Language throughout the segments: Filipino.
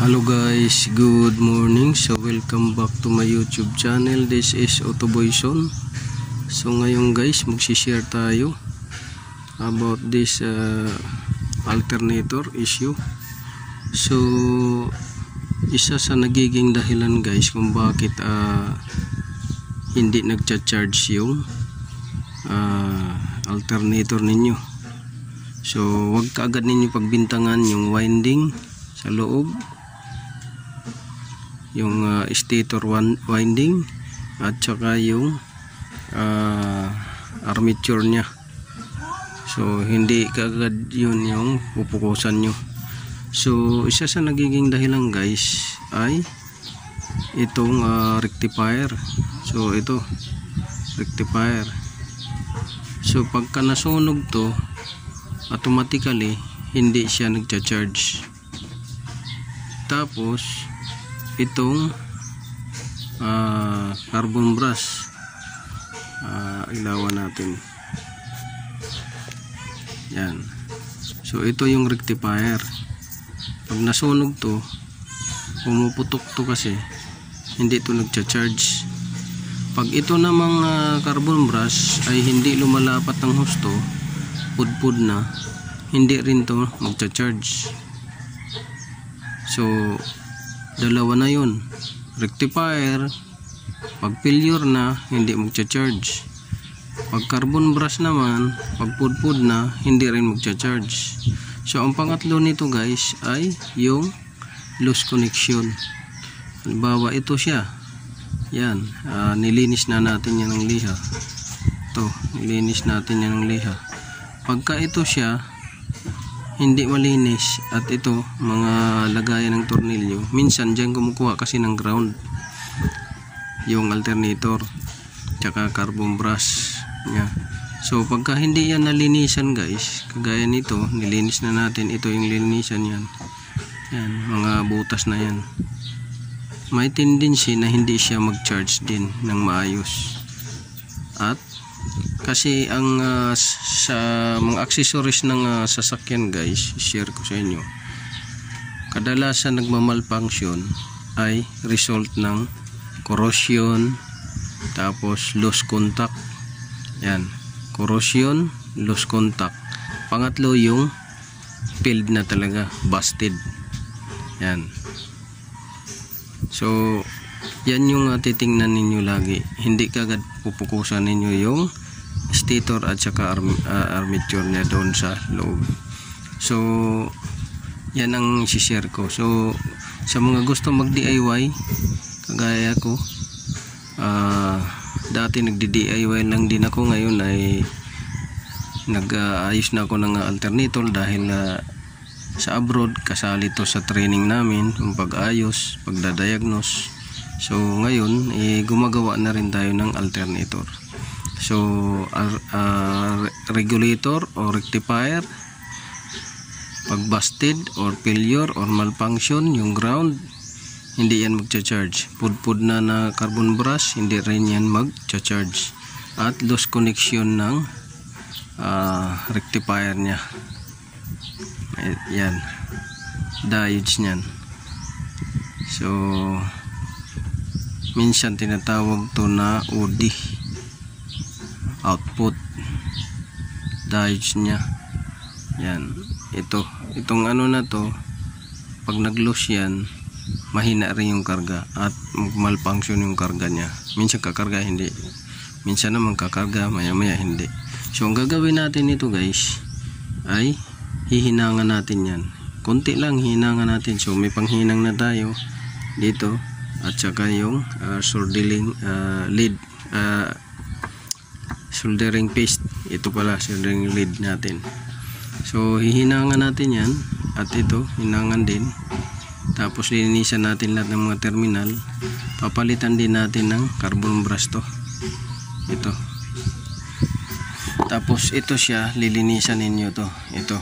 Hello guys, good morning. So welcome back to my YouTube channel. This is Autoboyson. So ngayon guys, magsishare tayo about this alternator issue. So isa sa nagiging dahilan guys kung bakit hindi nagcha-charge yung alternator ninyo. So wag kaagad ninyo pagbintangan yung winding sa loob, yung stator winding at saka yung armature nya. So hindi kaagad yun yung pupukusan nyo. So isa sa nagiging dahilan guys ay itong rectifier. So ito rectifier. So pagka nasunog to, automatically hindi siya nagcha-charge. Tapos itong carbon brush, ilawan natin yan. So ito yung rectifier. Pag nasunog to, pumuputok to kasi hindi to nagcha-charge. Pag ito namang carbon brush ay hindi lumalapat ng husto, pudpud na, hindi rin to magcha-charge. So dalawa na yun, rectifier. Pag failure na, hindi magcha-charge. Pag carbon brush naman, pag pudpud na, hindi rin magcha-charge. So ang pangatlo nito guys ay yung loose connection. Halimbawa ito siya, yan, nilinis na natin yan ng liha. Ito, nilinis natin yan ng liha. Pagka ito siya hindi malinis at ito mga lagayan ng tornilyo, minsan dyan kumukuha kasi ng ground yung alternator tsaka carbon brush nya. So pagka hindi yan nalinisan guys, kagaya nito, nilinis na natin, ito yung linisan yan, yan mga butas na yan, may tendency na hindi siya mag-charge din ng maayos. At kasi ang sa mga accessories ng sasakyan guys, share ko sa inyo, kadalasan nagmamalfunction ay result ng corrosion, tapos loose contact. Yan, corrosion, loose contact. Pangatlo yung failed na talaga, busted. Yan. So yan yung titingnan ninyo lagi. Hindi kagad pupukusan ninyo yung stator at saka armature niya doon sa loob. So yan ang share ko. So sa mga gusto mag DIY kagaya ko, dati nagdi-DIY lang din ako, ngayon ay nag-ayos na ako ng alternator dahil sa abroad kasali to sa training namin, yung pag-ayos, pagdadiagnose. So ngayon gumagawa na rin tayo ng alternator. So regulator o rectifier, pag busted or failure or malfunction yung ground, hindi yan magcha-charge. Pudpud na na carbon brush, hindi rin yan magcha-charge. At loose connection ng rectifier nya, yan, diodes nyan. So minsan tinatawag to na OD, output diodes nya. Yan, itong ano na to, pag nag-loose yan, mahina rin yung karga at malfunction yung karga nya. Minsan kakarga, hindi. Minsan naman kakarga, maya maya hindi. So ang gagawin natin ito guys ay hihinangan natin yan. Konti lang hihinangan natin. So may panghinang na tayo dito at saka yung soldering lead, soldering paste. Ito pala soldering lead natin. So hihinangan natin yan at ito hinangan din. Tapos lilinisan natin lahat ng mga terminal. Papalitan din natin ng carbon brush to, ito. Tapos ito siya, lilinisan ninyo to, ito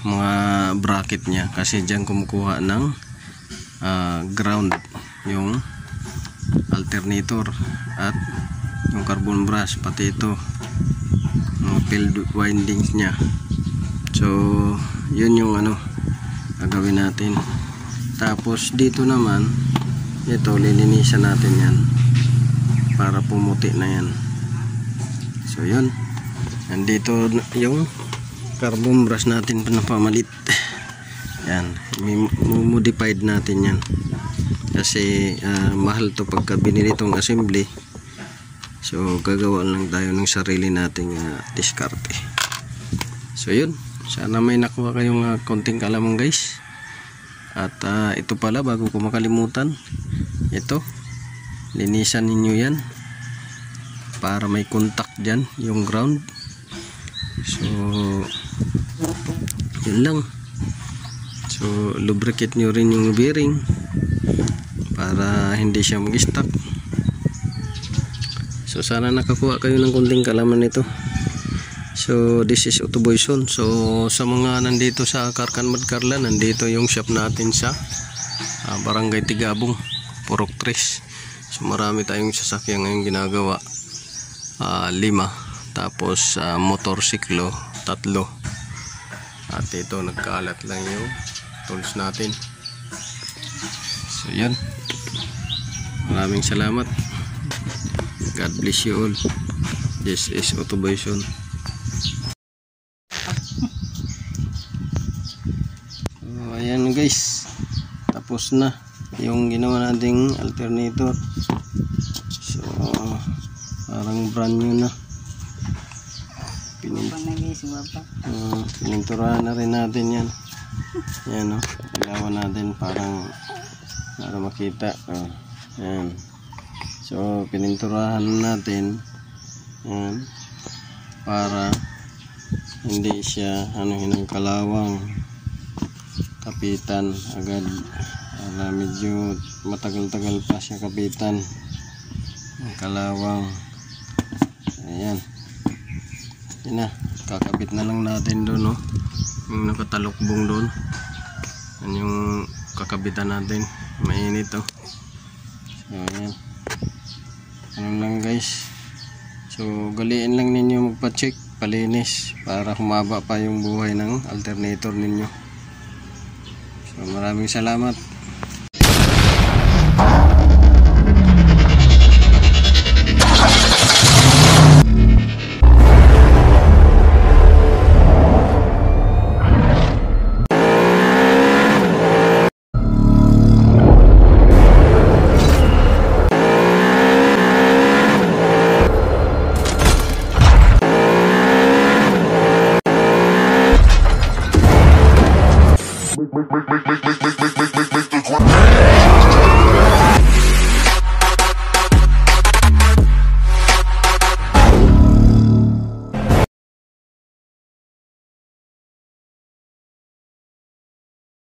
mga bracket nya, kasi dyan kumukuha ng ground yung alternator at yung carbon brush, pati ito mga field windings nya. So yun yung gagawin natin. Tapos dito naman, ito lilinisan natin yan para pumuti na yan. So yun, nandito yung carbon brush natin na pamalit. Yan, modified natin yan kasi mahal to pagka binili itong assembly. So gagawa lang tayo ng sarili nating diskarte. So yun, sana may nakuha kayong konting kalamang guys. At ito pala, bago ko makalimutan, ito linisan ninyo yan para may contact dyan yung ground. So yun lang. So lubricate nyo rin yung bearing para hindi siya mag-stuck. So sana nakakuha kayo ng kunting kalaman nito. So this is Autoboyson. So sa mga nandito sa Karkan Madkarlan, nandito yung shop natin sa Barangay Tigabong, Purok 3. So marami tayong sasakyan ngayon ginagawa, 5, tapos motorsiklo 3. At ito nagkaalat lang yung tools natin. So yan, maraming salamat. God bless you all. This is Autoboyson. So ayan guys, tapos na yung ginawa nating alternator. So parang brand new na. Pininturahan na rin natin yan. Yan o, ilawan natin para makita. Yan. So pininturahan natin yan para hindi siya ng kalawang kapitan agad. Medyo matagal-tagal pa siya kapitan ang kalawang. Ayan, yun na, kakabit na lang natin doon, no? Yung nakatalukbong doon, yan yung kakabitan natin. Mainit to. So ayan, ano lang guys. So galiin lang ninyo magpa-check, palinis para humaba pa yung buhay ng alternator ninyo. So maraming salamat. Make